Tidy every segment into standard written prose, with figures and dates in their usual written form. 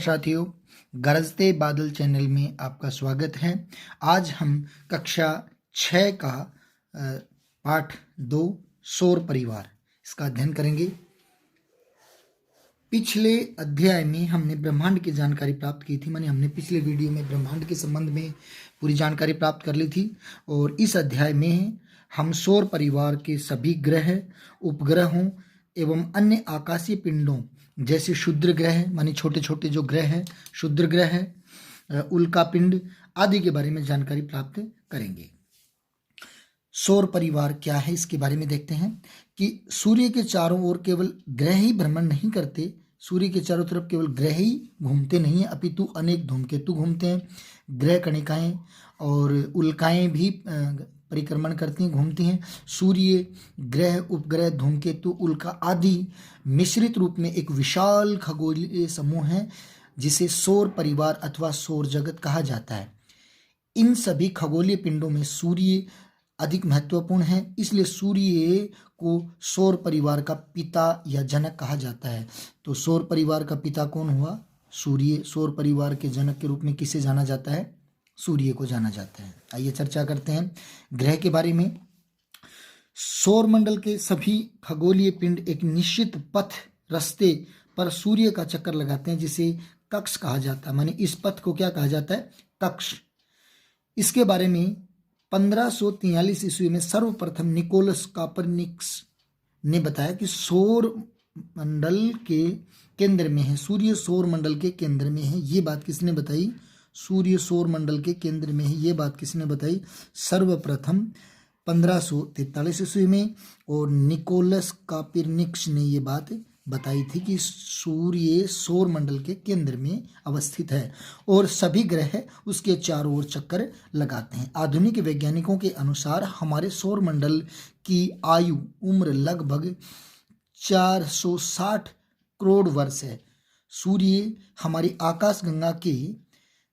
साथियों, गरजते बादल चैनल में आपका स्वागत है। आज हम कक्षा 6 का पाठ 2 सौर परिवार इसका अध्ययन करेंगे। पिछले अध्याय में हमने ब्रह्मांड की जानकारी प्राप्त की थी, माने हमने पिछले वीडियो में ब्रह्मांड के संबंध में पूरी जानकारी प्राप्त कर ली थी। और इस अध्याय में हम सौर परिवार के सभी ग्रह, उपग्रहों एवं अन्य आकाशीय पिंडों जैसे क्षुद्र ग्रह माने छोटे छोटे जो ग्रह हैं, क्षुद्र ग्रह, उल्का पिंड आदि के बारे में जानकारी प्राप्त करेंगे। सौर परिवार क्या है इसके बारे में देखते हैं कि सूर्य के चारों ओर केवल ग्रह ही भ्रमण नहीं करते, सूर्य के चारों तरफ केवल ग्रह ही घूमते नहीं हैं, अपितु अनेक धूमकेतु घूमते हैं। ग्रह कणिकाएं और उल्काएं भी परिक्रमण करती हैं, घूमती हैं। सूर्य, ग्रह, उपग्रह, धूमकेतु, उल्का आदि मिश्रित रूप में एक विशाल खगोलीय समूह है जिसे सौर परिवार अथवा सौर जगत कहा जाता है। इन सभी खगोलीय पिंडों में सूर्य अधिक महत्वपूर्ण है, इसलिए सूर्य को सौर परिवार का पिता या जनक कहा जाता है। तो सौर परिवार का पिता कौन हुआ? सूर्य। सौर परिवार के जनक के रूप में किसे जाना जाता है? सूर्य को जाना जाता है। आइए चर्चा करते हैं ग्रह के बारे में। सौर मंडल के सभी खगोलीय पिंड एक निश्चित पथ रास्ते पर सूर्य का चक्कर लगाते हैं जिसे कक्ष कहा जाता है। माने इस पथ को क्या कहा जाता है? कक्ष। इसके बारे में 1543 ईस्वी में सर्वप्रथम निकोलस कॉपरनिकस ने बताया कि सौर मंडल के केंद्र में है, सूर्य सौर मंडल के केंद्र में है। ये बात किसने बताई? सूर्य सौर मंडल के केंद्र में है। ये बात किसने बताई? सर्वप्रथम 1543 ईस्वी में। और निकोलस कॉपरनिकस ने ये बात बताई थी कि सूर्य सौर मंडल के केंद्र में अवस्थित है और सभी ग्रह उसके चारों ओर चक्कर लगाते हैं। आधुनिक वैज्ञानिकों के अनुसार हमारे सौर मंडल की आयु उम्र लगभग 460 करोड़ वर्ष है। सूर्य हमारी आकाशगंगा के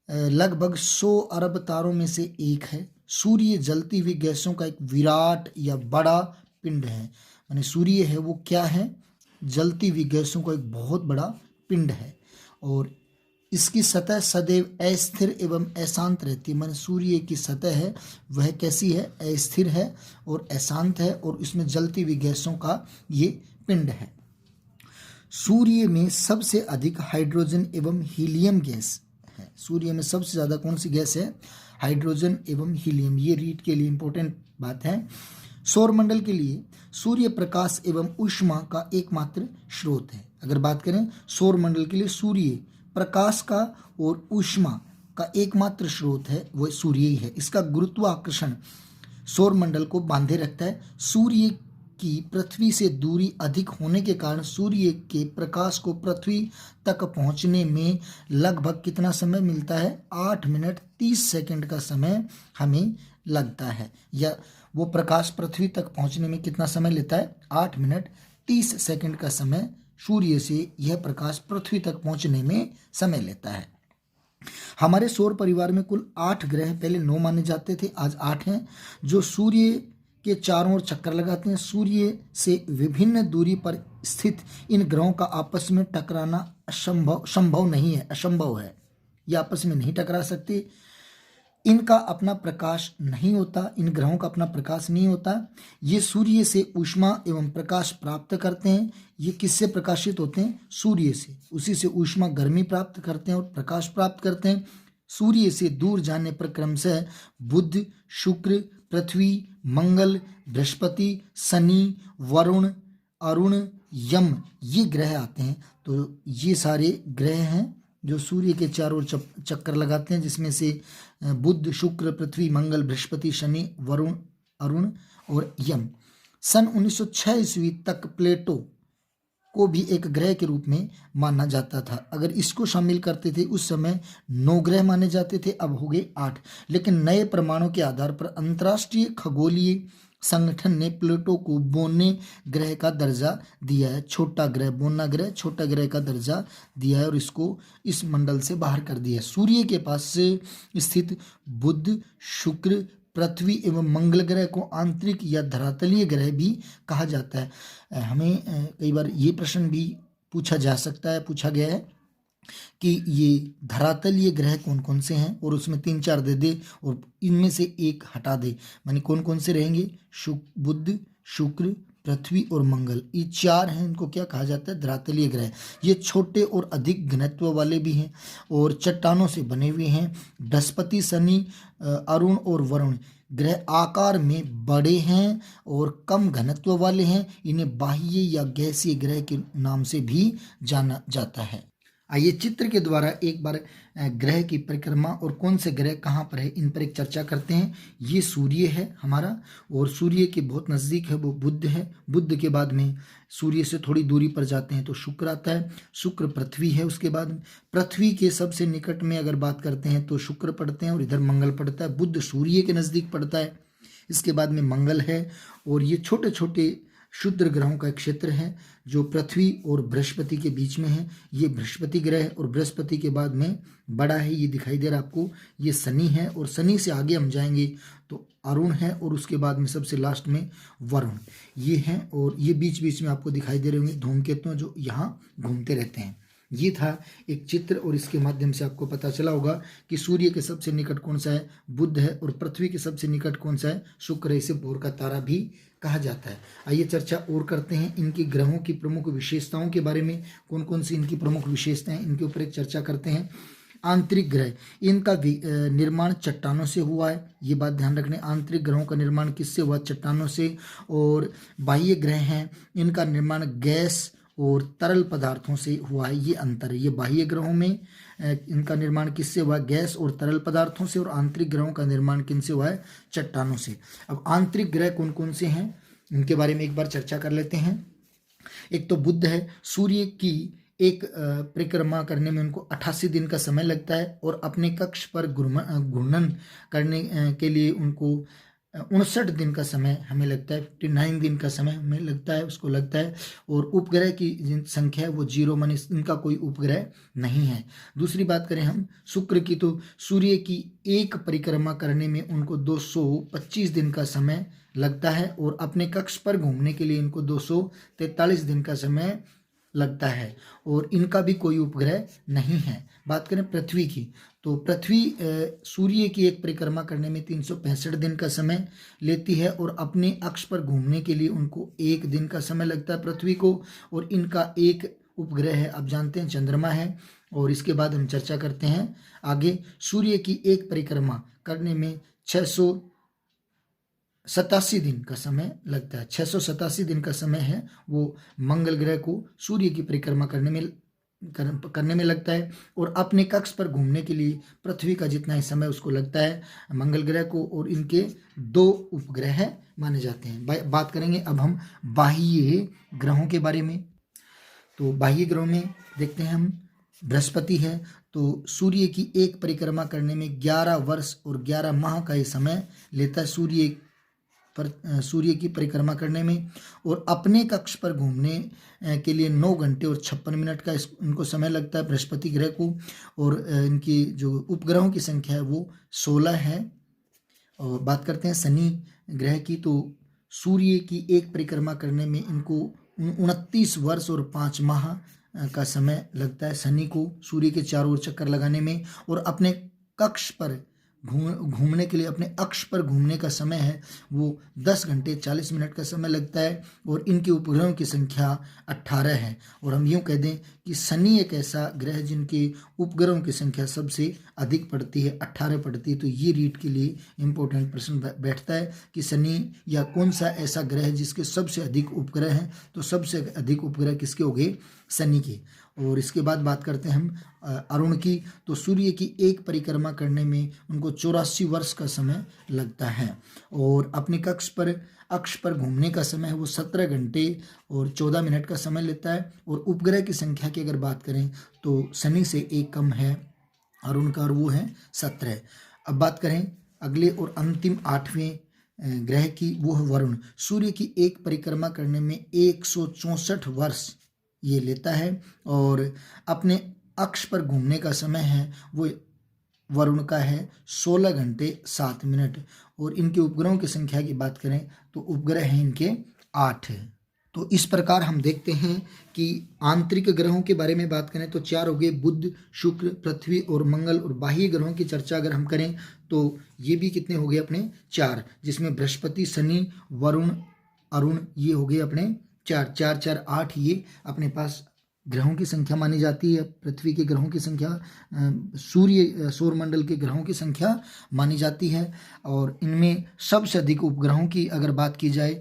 लगभग 100 अरब तारों में से एक है। सूर्य जलती हुई गैसों का एक विराट या बड़ा पिंड है। यानी सूर्य है वो क्या है? जलती हुई गैसों का एक बहुत बड़ा पिंड है और इसकी सतह सदैव अस्थिर एवं अशांत रहती है। माने सूर्य की सतह है वह कैसी है? अस्थिर है और अशांत है और इसमें जलती हुई गैसों का ये पिंड है। सूर्य में सबसे अधिक हाइड्रोजन एवं हीलियम गैस है। सूर्य में सबसे ज़्यादा कौन सी गैस है? हाइड्रोजन एवं हीलियम। ये रीड के लिए इंपॉर्टेंट बात है। सौर मंडल के लिए सूर्य प्रकाश एवं ऊष्मा का एकमात्र स्रोत है। अगर बात करें सौर मंडल के लिए सूर्य प्रकाश का और ऊष्मा का एकमात्र स्रोत है वह सूर्य ही है। इसका गुरुत्वाकर्षण सौर मंडल को बांधे रखता है। सूर्य की पृथ्वी से दूरी अधिक होने के कारण सूर्य के प्रकाश को पृथ्वी तक पहुंचने में लगभग कितना समय मिलता है? 8 मिनट 30 सेकंड का समय हमें लगता है। या वो प्रकाश पृथ्वी तक पहुंचने में कितना समय लेता है? 8 मिनट 30 सेकंड का समय सूर्य से यह प्रकाश पृथ्वी तक पहुंचने में समय लेता है। हमारे सौर परिवार में कुल 8 ग्रह, पहले 9 माने जाते थे, आज 8 हैं, जो सूर्य के चारों ओर चक्कर लगाते हैं। सूर्य से विभिन्न दूरी पर स्थित इन ग्रहों का आपस में टकराना संभव नहीं है, असंभव है। ये आपस में नहीं टकरा सकते। इनका अपना प्रकाश नहीं होता, इन ग्रहों का अपना प्रकाश नहीं होता। ये सूर्य से ऊष्मा एवं प्रकाश प्राप्त करते हैं। ये किससे प्रकाशित होते हैं? सूर्य से। उसी से ऊष्मा गर्मी प्राप्त करते हैं और प्रकाश प्राप्त करते हैं। सूर्य से दूर जाने पर क्रमशः बुध, शुक्र, पृथ्वी, मंगल, बृहस्पति, शनि, वरुण, अरुण, यम ये ग्रह आते हैं। तो ये सारे ग्रह हैं जो सूर्य के चारों ओर चक्कर लगाते हैं, जिसमें से बुध, शुक्र, पृथ्वी, मंगल, बृहस्पति, शनि, वरुण, अरुण और यम। सन 1906 ईस्वी तक प्लेटो को भी एक ग्रह के रूप में माना जाता था। अगर इसको शामिल करते थे उस समय 9 ग्रह माने जाते थे, अब हो गए 8। लेकिन नए प्रमाणों के आधार पर अंतर्राष्ट्रीय खगोलीय संगठन ने प्लूटो को बोने ग्रह का दर्जा दिया है। छोटा ग्रह, बोना ग्रह छोटा ग्रह का दर्जा दिया है और इसको इस मंडल से बाहर कर दिया है। सूर्य के पास से स्थित बुध, शुक्र, पृथ्वी एवं मंगल ग्रह को आंतरिक या धरातलीय ग्रह भी कहा जाता है। हमें कई बार ये प्रश्न भी पूछा जा सकता है, पूछा गया है कि ये धरातलीय ग्रह कौन कौन से हैं और उसमें 3-4 दे दे और इनमें से एक हटा दे, माने कौन कौन से रहेंगे, बुध, शुक्र, पृथ्वी और मंगल, ये 4 हैं। इनको क्या कहा जाता है, धरातलीय ग्रह। ये छोटे और अधिक घनत्व वाले भी हैं और चट्टानों से बने हुए हैं। बृहस्पति, शनि, अरुण और वरुण ग्रह आकार में बड़े हैं और कम घनत्व वाले हैं। इन्हें बाह्य या गैसीय ग्रह के नाम से भी जाना जाता है। आइए चित्र के द्वारा एक बार ग्रह की परिक्रमा और कौन से ग्रह कहाँ पर है इन पर एक चर्चा करते हैं। ये सूर्य है हमारा और सूर्य के बहुत नज़दीक है वो बुध है। बुध के बाद में सूर्य से थोड़ी दूरी पर जाते हैं तो शुक्र आता है। शुक्र पृथ्वी है। उसके बाद पृथ्वी के सबसे निकट में अगर बात करते हैं तो शुक्र पड़ते हैं और इधर मंगल पड़ता है। बुध सूर्य के नज़दीक पड़ता है। इसके बाद में मंगल है और ये छोटे छोटे क्षुद्र ग्रहों का एक क्षेत्र है जो पृथ्वी और बृहस्पति के बीच में है। ये बृहस्पति ग्रह और बृहस्पति के बाद में बड़ा है, ये दिखाई दे रहा है आपको, ये शनि है और शनि से आगे हम जाएंगे तो अरुण है और उसके बाद में सबसे लास्ट में वरुण, ये हैं। और ये बीच बीच में आपको दिखाई दे रहे होंगे धूमकेतु जो यहाँ घूमते रहते हैं। ये था एक चित्र और इसके माध्यम से आपको पता चला होगा कि सूर्य के सबसे निकट कौन सा है, बुध है, और पृथ्वी के सबसे निकट कौन सा है, शुक्र है। इसे भोर का तारा भी कहा जाता है। आइए चर्चा और करते हैं इनकी ग्रहों की प्रमुख विशेषताओं के बारे में। कौन कौन सी इनकी प्रमुख विशेषताएं, इनके ऊपर एक चर्चा करते हैं। आंतरिक ग्रह, इनका निर्माण चट्टानों से हुआ है, ये बात ध्यान रखने। आंतरिक ग्रहों का निर्माण किससे हुआ, चट्टानों से। और बाह्य ग्रह हैं, इनका निर्माण गैस और तरल पदार्थों से हुआ है, ये अंतर है। ये बाह्य ग्रहों में इनका निर्माण किससे हुआ है, गैस और तरल पदार्थों से, और आंतरिक ग्रहों का निर्माण किनसे हुआ है, चट्टानों से। अब आंतरिक ग्रह कौन कौन से हैं इनके बारे में एक बार चर्चा कर लेते हैं। एक तो बुध है। सूर्य की एक परिक्रमा करने में उनको 88 दिन का समय लगता है और अपने कक्ष पर घूर्णन करने के लिए उनको 59 दिन का समय हमें लगता है, 59 दिन का समय हमें लगता है, उसको लगता है। और उपग्रह की संख्या है वो 0, माने इनका कोई उपग्रह नहीं है। दूसरी बात करें हम शुक्र की, तो सूर्य की एक परिक्रमा करने में उनको 225 दिन का समय लगता है और अपने कक्ष पर घूमने के लिए इनको 243 दिन का समय लगता है और इनका भी कोई उपग्रह नहीं है। बात करें पृथ्वी की, तो पृथ्वी सूर्य की एक परिक्रमा करने में 365 दिन का समय लेती है और अपने अक्ष पर घूमने के लिए उनको 1 दिन का समय लगता है पृथ्वी को। और इनका एक उपग्रह है, आप जानते हैं, चंद्रमा है। और इसके बाद हम चर्चा करते हैं आगे। सूर्य की एक परिक्रमा करने में 687 दिन का समय लगता है। 687 दिन का समय है वो मंगल ग्रह को सूर्य की परिक्रमा करने में लगता है और अपने कक्ष पर घूमने के लिए पृथ्वी का जितना ही समय उसको लगता है मंगल ग्रह को। और इनके 2 उपग्रह माने जाते हैं। बात करेंगे अब हम बाह्य ग्रहों के बारे में। तो बाह्य ग्रहों में देखते हैं हम, बृहस्पति है। तो सूर्य की एक परिक्रमा करने में 11 वर्ष और 11 माह का ये समय लेता है सूर्य की परिक्रमा करने में। और अपने कक्ष पर घूमने के लिए 9 घंटे और 56 मिनट का इनको समय लगता है बृहस्पति ग्रह को। और इनकी जो उपग्रहों की संख्या है वो 16 है। और बात करते हैं शनि ग्रह की, तो सूर्य की एक परिक्रमा करने में इनको 29 वर्ष और 5 माह का समय लगता है शनि को सूर्य के चारों ओर चक्कर लगाने में। और अपने कक्ष पर घूमने के लिए, अपने अक्ष पर घूमने का समय है वो 10 घंटे 40 मिनट का समय लगता है। और इनके उपग्रहों की संख्या 18 है। और हम यूँ कह दें कि शनि एक ऐसा ग्रह जिनके उपग्रहों की संख्या सबसे अधिक पड़ती है, 18 पड़ती है। तो ये रीट के लिए इम्पोर्टेंट प्रश्न बैठता है कि शनि या कौन सा ऐसा ग्रह है जिसके सबसे अधिक उपग्रह हैं। तो सबसे अधिक उपग्रह किसके हो गए, शनि के। और इसके बाद बात करते हैं हम अरुण की, तो सूर्य की एक परिक्रमा करने में उनको 84 वर्ष का समय लगता है। और अपने अक्ष पर घूमने का समय है वो 17 घंटे और 14 मिनट का समय लेता है। और उपग्रह की संख्या की अगर बात करें तो शनि से एक कम है अरुण का, और वो है 17। अब बात करें अगले और अंतिम 8वें ग्रह की, वो है वरुण। सूर्य की एक परिक्रमा करने में 164 वर्ष ये लेता है और अपने अक्ष पर घूमने का समय है वो वरुण का है 16 घंटे 7 मिनट। और इनके उपग्रहों की संख्या की बात करें तो उपग्रह हैं इनके 8 है। तो इस प्रकार हम देखते हैं कि आंतरिक ग्रहों के बारे में बात करें तो 4 हो गए, बुध, शुक्र, पृथ्वी और मंगल। और बाह्य ग्रहों की चर्चा अगर हम करें तो ये भी कितने हो गए अपने 4, जिसमें बृहस्पति, शनि, वरुण, अरुण, ये हो गए अपने 4 4 4 8 ये अपने पास ग्रहों की संख्या मानी जाती है। पृथ्वी के ग्रहों की संख्या, सूर्य सौरमंडल के ग्रहों की संख्या मानी जाती है। और इनमें सबसे अधिक उपग्रहों की अगर बात की जाए,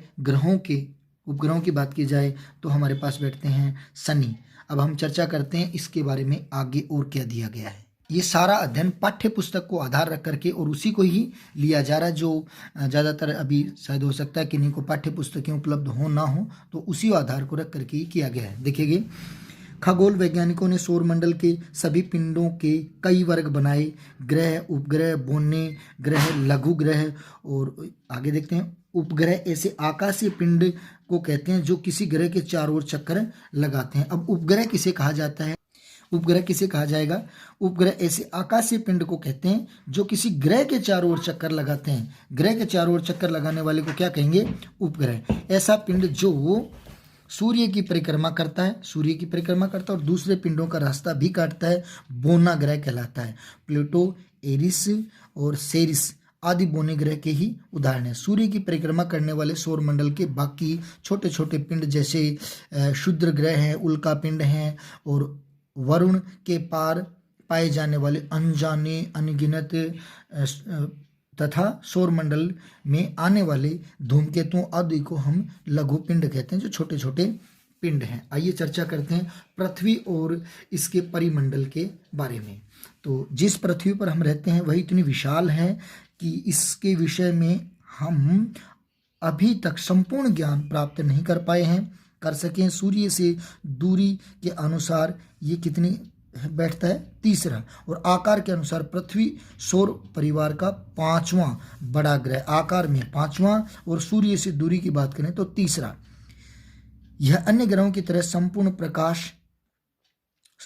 उपग्रहों की बात की जाए तो हमारे पास बैठते हैं शनि। अब हम चर्चा करते हैं इसके बारे में आगे और क्या दिया गया है। ये सारा अध्ययन पाठ्य पुस्तक को आधार रख करके और उसी को ही लिया जा रहा है, जो ज़्यादातर अभी शायद हो सकता है कि नहीं को पाठ्य पुस्तकें उपलब्ध हो ना हो, तो उसी आधार को रख करके ही किया गया है। देखिए, खगोल वैज्ञानिकों ने सौरमंडल के सभी पिंडों के कई वर्ग बनाए, ग्रह, उपग्रह, बोने ग्रह, लघु ग्रह। और आगे देखते हैं, उपग्रह ऐसे आकाशीय पिंड को कहते हैं जो किसी ग्रह के चारों ओर चक्कर लगाते हैं। अब उपग्रह किसे कहा जाता है, उपग्रह किसे कहा जाएगा? उपग्रह ऐसे आकाशीय पिंड को कहते हैं जो किसी ग्रह के चारों ओर चक्कर लगाते हैं। ग्रह के चारों ओर चक्कर लगाने वाले को क्या कहेंगे? उपग्रह। ऐसा पिंड जो वो सूर्य की परिक्रमा करता है, और दूसरे पिंडों का रास्ता भी काटता है, बोना ग्रह कहलाता है। प्लूटो, एरिस और सेरिस आदि बोने ग्रह के ही उदाहरण हैं। सूर्य की परिक्रमा करने वाले सौरमंडल के बाकी छोटे छोटे पिंड जैसे क्षुद्र ग्रह हैं, उल्का पिंड हैं, और वरुण के पार पाए जाने वाले अनजाने अनगिनत तथा सौरमंडल में आने वाले धूमकेतुओं आदि को हम लघु पिंड कहते हैं, जो छोटे छोटे पिंड हैं। आइए चर्चा करते हैं पृथ्वी और इसके परिमंडल के बारे में। तो जिस पृथ्वी पर हम रहते हैं वही इतनी विशाल है कि इसके विषय में हम अभी तक संपूर्ण ज्ञान प्राप्त नहीं कर सकें। सूर्य से दूरी के अनुसार ये कितनी बैठता है? तीसरा। और आकार के अनुसार पृथ्वी सौर परिवार का 5वां बड़ा ग्रह, आकार में 5वां, और सूर्य से दूरी की बात करें तो तीसरा। यह अन्य ग्रहों की तरह संपूर्ण प्रकाश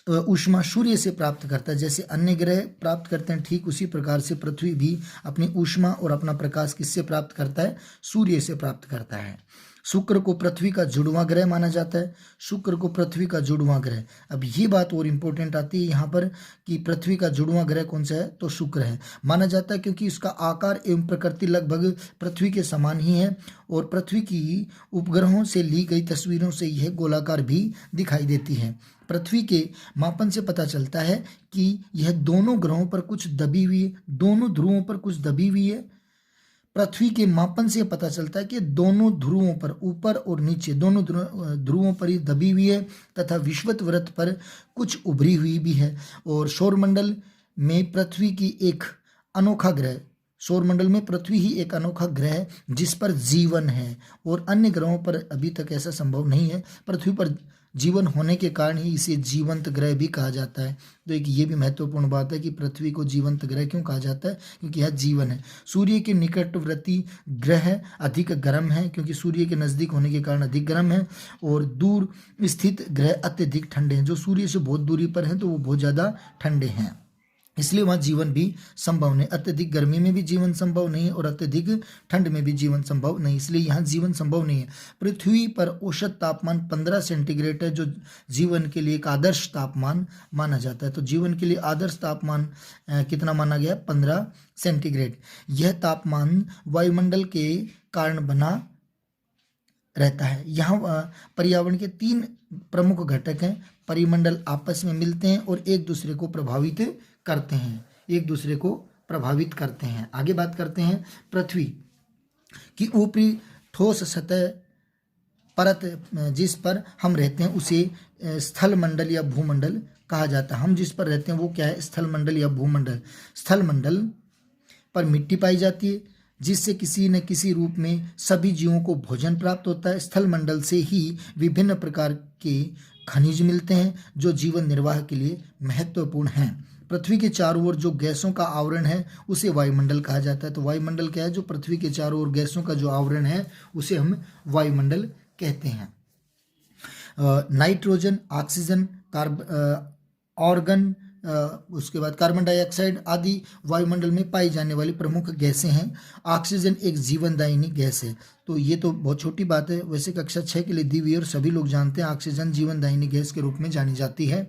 ऊष्मा सूर्य से प्राप्त करता है। जैसे अन्य ग्रह प्राप्त करते हैं, ठीक उसी प्रकार से पृथ्वी भी अपनी ऊष्मा और अपना प्रकाश किससे प्राप्त करता है? सूर्य से प्राप्त करता है। शुक्र को पृथ्वी का जुड़वां ग्रह माना जाता है, शुक्र को पृथ्वी का जुड़वां ग्रह। अब ये बात और इम्पोर्टेंट आती है यहाँ पर कि पृथ्वी का जुड़वां ग्रह कौन सा है? तो शुक्र है। माना जाता है क्योंकि इसका आकार एवं प्रकृति लगभग पृथ्वी के समान ही है, और पृथ्वी की उपग्रहों से ली गई तस्वीरों से यह गोलाकार भी दिखाई देती है। पृथ्वी के मापन से पता चलता है कि यह दोनों ग्रहों पर कुछ दबी हुई है, दोनों ध्रुवों पर कुछ दबी हुई है। पृथ्वी के मापन से पता चलता है कि दोनों ध्रुवों पर, ऊपर और नीचे दोनों ध्रुवों पर ही दबी हुई है, तथा विषुवत वृत्त पर कुछ उभरी हुई भी है। और सौरमंडल में पृथ्वी की एक अनोखा ग्रह, सौरमंडल में पृथ्वी ही एक अनोखा ग्रह है जिस पर जीवन है, और अन्य ग्रहों पर अभी तक ऐसा संभव नहीं है। पृथ्वी पर जीवन होने के कारण ही इसे जीवंत ग्रह भी कहा जाता है। तो एक ये भी महत्वपूर्ण बात है कि पृथ्वी को जीवंत ग्रह क्यों कहा जाता है? क्योंकि यह जीवन है। सूर्य के निकटवर्ती ग्रह अधिक गर्म है, क्योंकि सूर्य के नज़दीक होने के कारण अधिक गर्म है, और दूर स्थित ग्रह अत्यधिक ठंडे हैं। जो सूर्य से बहुत दूरी पर हैं तो वो बहुत ज़्यादा ठंडे हैं, इसलिए वहाँ जीवन भी संभव नहीं। अत्यधिक गर्मी में भी जीवन संभव नहीं है, और अत्यधिक ठंड में भी जीवन संभव नहीं, इसलिए यहाँ जीवन संभव नहीं है। पृथ्वी पर औसत तापमान 15 सेंटीग्रेड है, जो जीवन के लिए एक आदर्श तापमान माना जाता है। तो जीवन के लिए आदर्श तापमान कितना माना गया? 15 सेंटीग्रेड। यह तापमान वायुमंडल के कारण बना रहता है। यहाँ पर्यावरण के 3 प्रमुख घटक हैं। परिमंडल आपस में मिलते हैं और एक दूसरे को प्रभावित करते हैं, आगे बात करते हैं पृथ्वी की ऊपरी ठोस सतह परत जिस पर हम रहते हैं उसे स्थल मंडल या भूमंडल कहा जाता है। हम जिस पर रहते हैं वो क्या है? स्थल मंडल या भूमंडल। स्थल मंडल पर मिट्टी पाई जाती है, जिससे किसी न किसी रूप में सभी जीवों को भोजन प्राप्त होता है। स्थल मंडल से ही विभिन्न प्रकार के खनिज मिलते हैं जो जीवन निर्वाह के लिए महत्वपूर्ण हैं। पृथ्वी के चारों ओर जो गैसों का आवरण है उसे वायुमंडल कहा जाता है। तो वायुमंडल क्या है? जो पृथ्वी के चारों ओर गैसों का जो आवरण है उसे हम वायुमंडल कहते हैं। नाइट्रोजन, ऑक्सीजन, आर्गन, उसके बाद कार्बन डाइऑक्साइड आदि वायुमंडल में पाई जाने वाली प्रमुख गैसें हैं। ऑक्सीजन एक जीवनदायिनी गैस है। तो ये तो बहुत छोटी बात है, वैसे कक्षा 6 के लिए दी हुई है और सभी लोग जानते हैं ऑक्सीजन जीवनदायिनी गैस के रूप में जानी जाती है,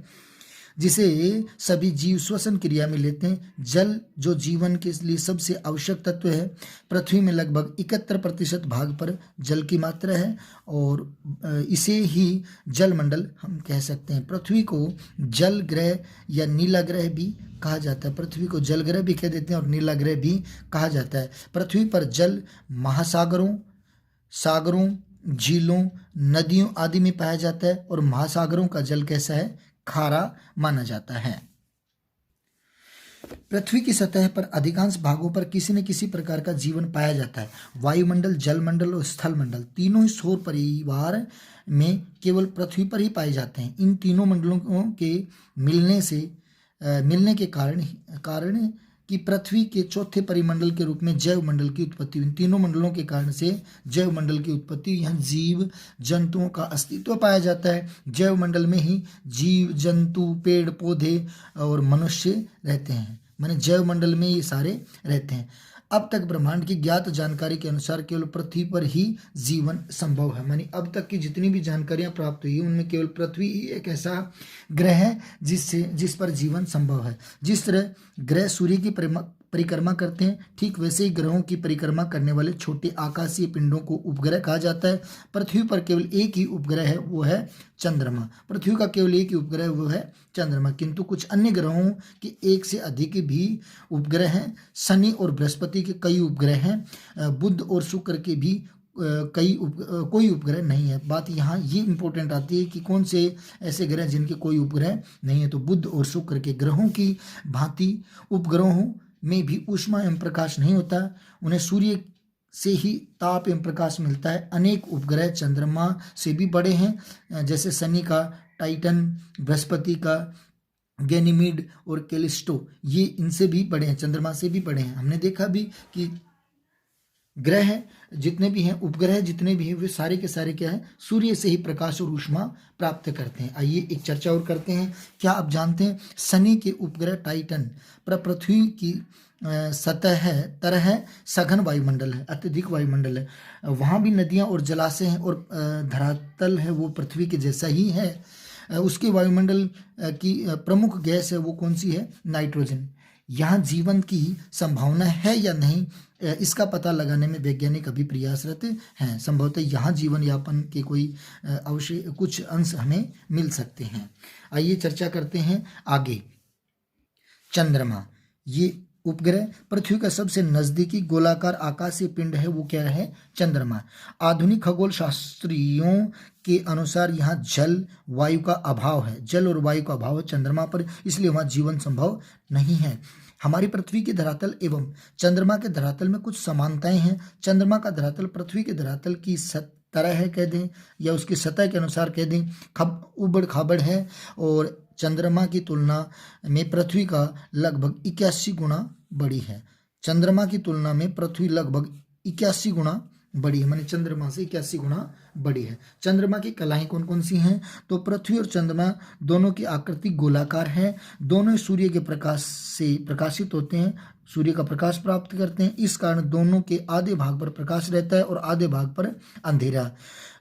जिसे सभी जीव श्वसन क्रिया में लेते हैं। जल जो जीवन के लिए सबसे आवश्यक तत्व है। पृथ्वी में लगभग 71% भाग पर जल की मात्रा है और इसे ही जलमंडल हम कह सकते हैं। पृथ्वी को जल ग्रह या नीला ग्रह भी कहा जाता है। पृथ्वी को जल ग्रह भी कह देते हैं और नीला ग्रह भी कहा जाता है। पृथ्वी पर जल महासागरों, सागरों, झीलों, नदियों आदि में पाया जाता है और महासागरों का जल कैसा है? खारा माना जाता है। पृथ्वी की सतह पर अधिकांश भागों पर किसी न किसी प्रकार का जीवन पाया जाता है। वायुमंडल, जलमंडल और स्थलमंडल तीनों ही सौर परिवार में केवल पृथ्वी पर ही पाए जाते हैं। इन तीनों मंडलों के मिलने के कारण कि पृथ्वी के चौथे परिमंडल के रूप में जैव मंडल की उत्पत्ति हुई। तीनों मंडलों के कारण से जैव मंडल की उत्पत्ति, यहाँ जीव जंतुओं का अस्तित्व पाया जाता है। जैव मंडल में ही जीव जंतु, पेड़ पौधे और मनुष्य रहते हैं, माने जैव मंडल में ये सारे रहते हैं। अब तक ब्रह्मांड की ज्ञात जानकारी के अनुसार केवल पृथ्वी पर ही जीवन संभव है। मानी अब तक की जितनी भी जानकारियां प्राप्त हुई उनमें केवल पृथ्वी ही एक ऐसा ग्रह है जिस पर जीवन संभव है। जिस तरह ग्रह सूर्य की परिक्रमा करते हैं, ठीक वैसे ही ग्रहों की परिक्रमा करने वाले छोटे आकाशीय पिंडों को उपग्रह कहा जाता है। पृथ्वी पर केवल एक ही उपग्रह है, वो है चंद्रमा। पृथ्वी का केवल एक ही उपग्रह वो है चंद्रमा, किंतु कुछ अन्य ग्रहों के एक से अधिक भी उपग्रह हैं। शनि और बृहस्पति के कई उपग्रह हैं। बुध और शुक्र के भी कोई उपग्रह नहीं है। बात यहाँ ये इंपॉर्टेंट आती है कि कौन से ऐसे ग्रह जिनके कोई उपग्रह नहीं है। तो बुध और शुक्र के ग्रहों की भांति उपग्रहों में भी ऊष्मा एवं प्रकाश नहीं होता, उन्हें सूर्य से ही ताप एवं प्रकाश मिलता है। अनेक उपग्रह चंद्रमा से भी बड़े हैं, जैसे शनि का टाइटन, बृहस्पति का गैनीमीड और कैलिस्टो, ये इनसे भी बड़े हैं, चंद्रमा से भी बड़े हैं। हमने देखा भी कि ग्रह जितने भी हैं, उपग्रह जितने भी हैं, वे सारे के सारे क्या है? सूर्य से ही प्रकाश और ऊष्मा प्राप्त करते हैं। आइए एक चर्चा और करते हैं। क्या आप जानते हैं शनि के उपग्रह टाइटन पर पृथ्वी की तरह सघन वायुमंडल है, अत्यधिक वायुमंडल है। वहाँ भी नदियाँ और जलाशय हैं और धरातल है वो पृथ्वी के जैसा ही है। उसके वायुमंडल की प्रमुख गैस है वो कौन सी है? नाइट्रोजन। यहाँ जीवन की संभावना है या नहीं, इसका पता लगाने में वैज्ञानिक अभी प्रयासरत हैं। संभवतः यहाँ जीवन यापन के कोई कुछ अंश हमें मिल सकते हैं। आइए चर्चा करते हैं आगे। चंद्रमा, ये उपग्रह पृथ्वी का सबसे नजदीकी गोलाकार आकाशीय पिंड है, वो क्या है? चंद्रमा। आधुनिक खगोल शास्त्रियों के अनुसार यहाँ जल वायु का अभाव है, जल और वायु का अभाव है चंद्रमा पर, इसलिए वहाँ जीवन संभव नहीं है। हमारी पृथ्वी के धरातल एवं चंद्रमा के धरातल में कुछ समानताएं हैं। चंद्रमा का धरातल पृथ्वी के धरातल की तरह है कह दें, या उसकी सतह के अनुसार कह दें, उबड़ खाबड़ है और चंद्रमा की तुलना में पृथ्वी का लगभग 81 गुना बड़ी है। चंद्रमा की तुलना में पृथ्वी लगभग 81 गुना बड़ी है, माने चंद्रमा से 81 गुना बड़ी है। चंद्रमा की कलाएं कौन कौन सी हैं? तो पृथ्वी और चंद्रमा दोनों की आकृति गोलाकार है, दोनों सूर्य के प्रकाश से प्रकाशित होते हैं, सूर्य का प्रकाश प्राप्त करते हैं। इस कारण दोनों के आधे भाग पर प्रकाश रहता है और आधे भाग पर अंधेरा।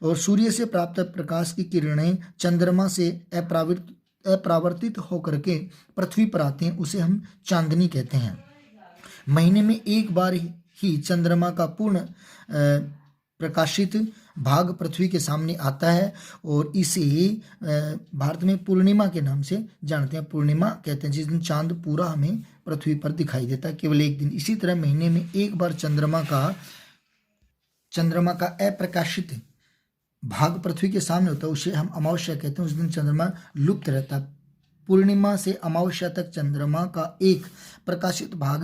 और सूर्य से प्राप्त प्रकाश की किरणें चंद्रमा से अपरावर्तित होकर के पृथ्वी पर आते हैं, उसे हम चांदनी कहते हैं। महीने में एक बार ही चंद्रमा का पूर्ण प्रकाशित भाग पृथ्वी के सामने आता है और इसे भारत में पूर्णिमा के नाम से जानते हैं। पूर्णिमा कहते हैं जिस दिन चांद पूरा हमें पृथ्वी पर दिखाई देता है, केवल एक दिन। इसी तरह महीने में एक बार चंद्रमा का अप्रकाशित भाग पृथ्वी के सामने होता है, उसे हम अमावस्या कहते हैं। उस दिन चंद्रमा लुप्त रहता है। पूर्णिमा से अमावस्या तक चंद्रमा का एक प्रकाशित भाग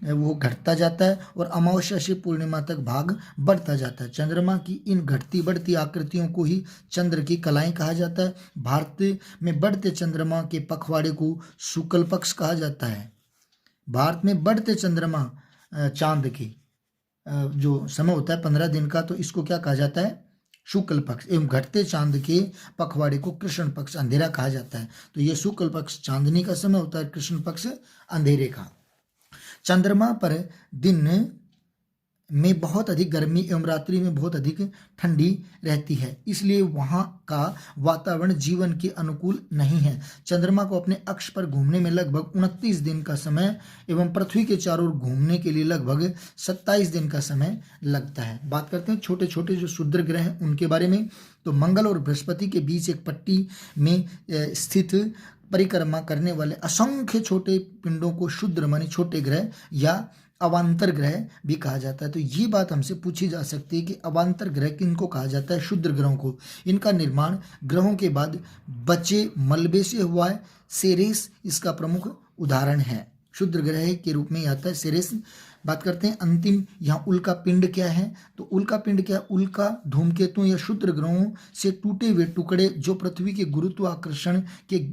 वो घटता जाता है और अमावस्या से पूर्णिमा तक भाग बढ़ता जाता है। चंद्रमा की इन घटती बढ़ती आकृतियों को ही चंद्र की कलाएं कहा जाता है। भारत में बढ़ते चंद्रमा के पखवाड़े को शुक्ल पक्ष कहा जाता है। भारत में बढ़ते चंद्रमा चांद की जो समय होता है 15 दिन का, तो इसको क्या कहा जाता है? शुक्ल पक्ष एवं घटते चांद के पखवाड़े को कृष्ण पक्ष अंधेरा कहा जाता है। तो ये शुक्ल पक्ष चांदनी का समय होता है, कृष्ण पक्ष अंधेरे का। चंद्रमा पर दिन में बहुत अधिक गर्मी एवं रात्रि में बहुत अधिक ठंडी रहती है, इसलिए वहाँ का वातावरण जीवन के अनुकूल नहीं है। चंद्रमा को अपने अक्ष पर घूमने में लगभग 29 दिन का समय एवं पृथ्वी के चारों ओर घूमने के लिए लगभग 27 दिन का समय लगता है। बात करते हैं छोटे छोटे जो क्षुद्र ग्रह हैं उनके बारे में। तो मंगल और बृहस्पति के बीच एक पट्टी में स्थित परिक्रमा करने वाले असंख्य छोटे पिंडों को क्षुद्र माने छोटे ग्रह या अवांतर ग्रह भी कहा जाता है। तो ये बात हमसे पूछी जा सकती है कि अवांतर ग्रह किनको कहा जाता है? क्षुद्र ग्रहों को। इनका निर्माण ग्रहों के बाद बचे मलबे से हुआ है। सेरेस इसका प्रमुख उदाहरण है, क्षुद्र ग्रह के रूप में आता है सेरेस। बात करते हैं अंतिम, यहाँ उल्का पिंड क्या है? तो उल्का पिंड क्या है? उल्का धूमकेतु या क्षुद्र ग्रहों से टूटे हुए टुकड़े जो पृथ्वी के गुरुत्वाकर्षण के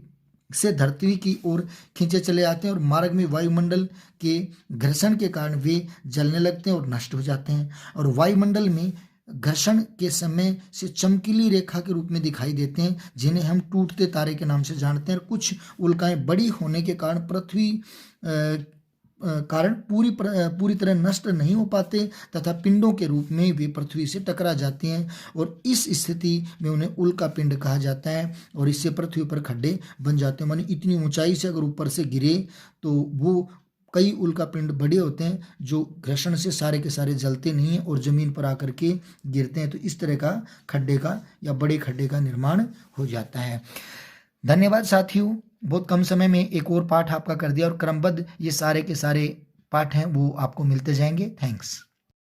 से धरती की ओर खींचे चले आते हैं और मार्ग में वायुमंडल के घर्षण के कारण वे जलने लगते हैं और नष्ट हो जाते हैं। और वायुमंडल में घर्षण के समय से चमकीली रेखा के रूप में दिखाई देते हैं, जिन्हें हम टूटते तारे के नाम से जानते हैं। और कुछ उल्काएं बड़ी होने के कारण पूरी तरह नष्ट नहीं हो पाते तथा पिंडों के रूप में वे पृथ्वी से टकरा जाते हैं और इस स्थिति में उन्हें उल्का पिंड कहा जाता है और इससे पृथ्वी पर खड्डे बन जाते हैं। माने इतनी ऊंचाई से अगर ऊपर से गिरे तो वो कई उल्का पिंड बड़े होते हैं जो घर्षण से सारे के सारे जलते नहीं हैं और जमीन पर आकर के गिरते हैं। तो इस तरह का खड्डे का या बड़े खड्डे का निर्माण हो जाता है। धन्यवाद साथियों, बहुत कम समय में एक और पाठ आपका कर दिया और क्रमबद्ध ये सारे के सारे पाठ हैं वो आपको मिलते जाएंगे। थैंक्स।